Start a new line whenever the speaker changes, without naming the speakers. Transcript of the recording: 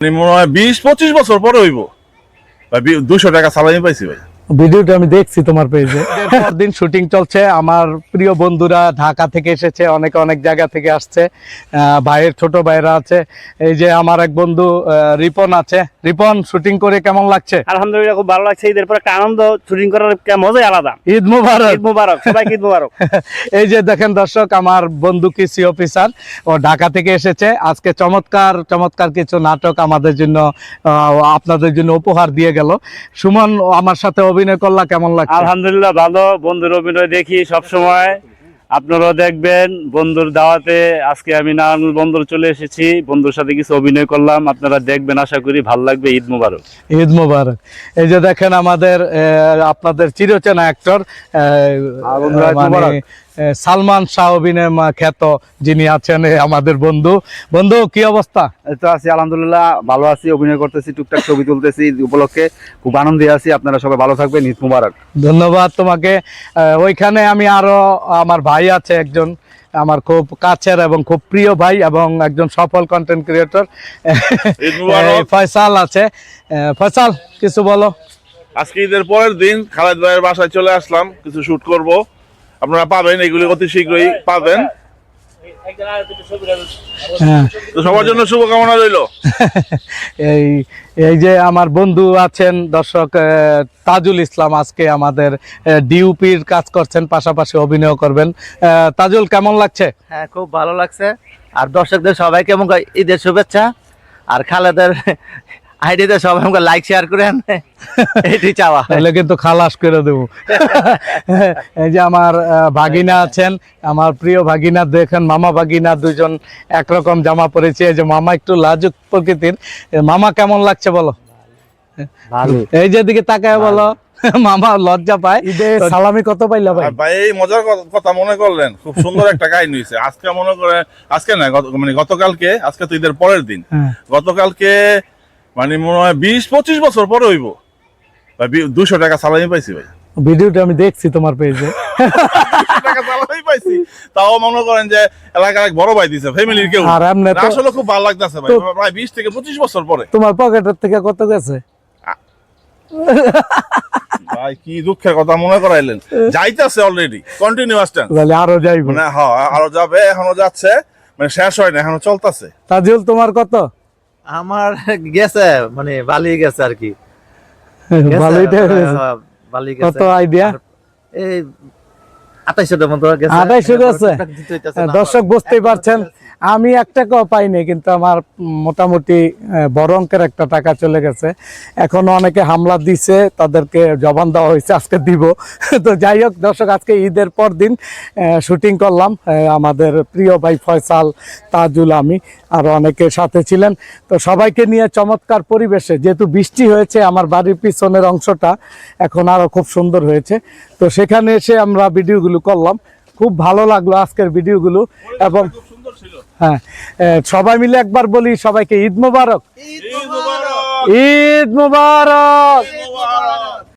মনে হয় 20-25 বছর পরে হইব ভাই। 200 টাকা সালামি পাইছি ভাই।
ভিডিওটা আমি দেখছি তোমার পেজে। দিন শুটিং চলছে, আমার প্রিয় বন্ধুরা ঢাকা থেকে এসেছে, অনেক অনেক জায়গা থেকে আসছে, ভাইয়ের ছোট ভাইরা আছে। এই যে আমার এক বন্ধু রিপন আছে। রিপন, শুটিং করে কেমন লাগছে?
আলহামদুলিল্লাহ, খুব ভালো লাগছে। ঈদের পর একটা আনন্দ, শুটিং করার মজাই আলাদা।
ঈদ মুবারক।
ঈদ মুবারক, সবাইকে ঈদ মুবারক।
এই যে দেখেন দর্শক, আমার বন্ধু কৃষি অফিসার, ও ঢাকা থেকে এসেছে। আজকে চমৎকার চমৎকার কিছু নাটক আমাদের জন্য, আপনাদের জন্য উপহার দিয়ে গেল। সুমন আমার সাথে অভিনয় করলা, কেমন লাগছে?
আলহামদুলিল্লাহ ভালো। বন্ধুর অভিনয় দেখি সব সময়, আপনারাও দেখবেন। বন্ধুর দাওয়াতে আজকে আমি নারায়ণ বন্দর চলে এসেছি, বন্ধুর সাথে কিছু অভিনয় করলাম, আপনারা দেখবেন, আশা করি ভালো লাগবে। ঈদ মুবারক।
ঈদ মুবারক। এই যে দেখেন আমাদের আপনাদের চিরচেনা অ্যাক্টর সালমান শাহ অভিনয় খ্যাত যিনি আছেন, আমাদের বন্ধু। বন্ধু, কি অবস্থা?
তো আছি আলহামদুলিল্লাহ, ভালো আছি। অভিনয় করতেছি, টুকটাক ছবি তুলতেছি, ঈদ উপলক্ষে খুব আনন্দে আছি। আপনারা সবাই ভালো থাকবেন, ঈদ মুবারক।
ধন্যবাদ তোমাকে। ওইখানে আমি আরো আমার ভাই আছে একজন, আমার খুব কাছের এবং খুব প্রিয় ভাই এবং একজন সফল কন্টেন্ট ক্রিয়েটর, ফয়সাল আছে। ফয়সাল, কিছু বলো।
আজকে ঈদের পরের দিন খালেদ ভাইয়ের বাসায় চলে আসলাম, কিছু শুট করব। আপনারা পাবেন, এগুলি অতি শীঘ্রই পাবেন। তো সবার জন্য শুভকামনা রইল।
এই যে আমার বন্ধু আছেন দর্শক, তাজুল ইসলাম, আজকে আমাদের ডিউপির কাজ করছেন, পাশাপাশি অভিনয় করবেন। তাজুল, কেমন লাগছে?
হ্যাঁ, খুব ভালো লাগছে। আর দর্শকদের সবাইকে এবং ঈদের শুভেচ্ছা। আর খালেদের আইডিতে সবাই আমাকে লাইক শেয়ার করেন, এটি চাওয়া।
তাহলে কিন্তু খালাস করে দেবো। এই যে আমার ভাগিনা আছেন, আমার প্রিয় ভাগিনা, দেখেন মামা ভাগিনা দুজন একরকম জামা পরেছে। এই যে মামা একটু লাজুক প্রকৃতির। মামা, কেমন লাগছে বলো?
ভালো।
এই যে দিকে তাকায় বলো। মামা লজ্জা পায়। ঈদে সালামি কত পাইলা ভাই?
ভাই, এই মজার কথা মনে করলেন, খুব সুন্দর একটা কাহিনী হয়েছে। আজকে মনে করে, আজকে না, মানে গতকালকে, আজকে তো ঈদের পরের দিন, গতকালকে মানে মনে হয় 20-25 বছর পরে হইব ভাই। 200 টাকা সালামি পাইছি ভাই।
ভিডিওটা আমি দেখছি তোমার পেজে।
টাকা সালামি পাইছি, তাও মনে করেন যে এলাকার এক বড় ভাই দিছে, ফ্যামিলির কেউ।
আর এমনি তো
আসলে খুব ভালো লাগতেছে ভাই, প্রায় 20-25 বছর পরে।
তোমার পকেটের থেকে কত গেছে?
ভাই, কি দুঃখের কথা মনে করাইলেন। যাইতেছে অলরেডি, কন্টিনিউয়াস টেন্স,
তাহলে আরো যাইব।
মানে হ্যাঁ, আরো যাবে, এখনো যাচ্ছে, মানে শেষ হয় না, এখনো চলতেছে।
তাজুল, তোমার কত?
আমার গেছে, মানে ভালোই গেছে আর কি।
ভালোই
ভালোই
কত
গেছে।
আইডিয়া?
এই 2800 মতো গেছে।
2800 গেছে। দর্শক বুঝতেই পারছেন, আমি এক টাকাও পাইনি, কিন্তু আমার মোটামুটি বড় অঙ্কের একটা টাকা চলে গেছে। এখনো অনেকে হামলা দিছে, তাদেরকে জবান দেওয়া হয়েছে, আজকে দিব। তো যাই হোক দর্শক, আজকে ঈদের পর দিন শুটিং করলাম। আমাদের প্রিয় ভাই ফয়সাল, তাজুল, আমি আরো অনেকে সাথে ছিলেন। তো সবাইকে নিয়ে চমৎকার পরিবেশে, যেহেতু বৃষ্টি হয়েছে, আমার বাড়ির পিছনের অংশটা এখন আরো খুব সুন্দর হয়েছে। তো সেখানে এসে আমরা ভিডিওগুলো করলাম, খুব ভালো লাগলো আজকের ভিডিওগুলো। এবং হ্যাঁ, সবাই মিলে একবার বলি সবাইকে ঈদ মোবারক।
ঈদ মোবারক।
ঈদ মোবারক।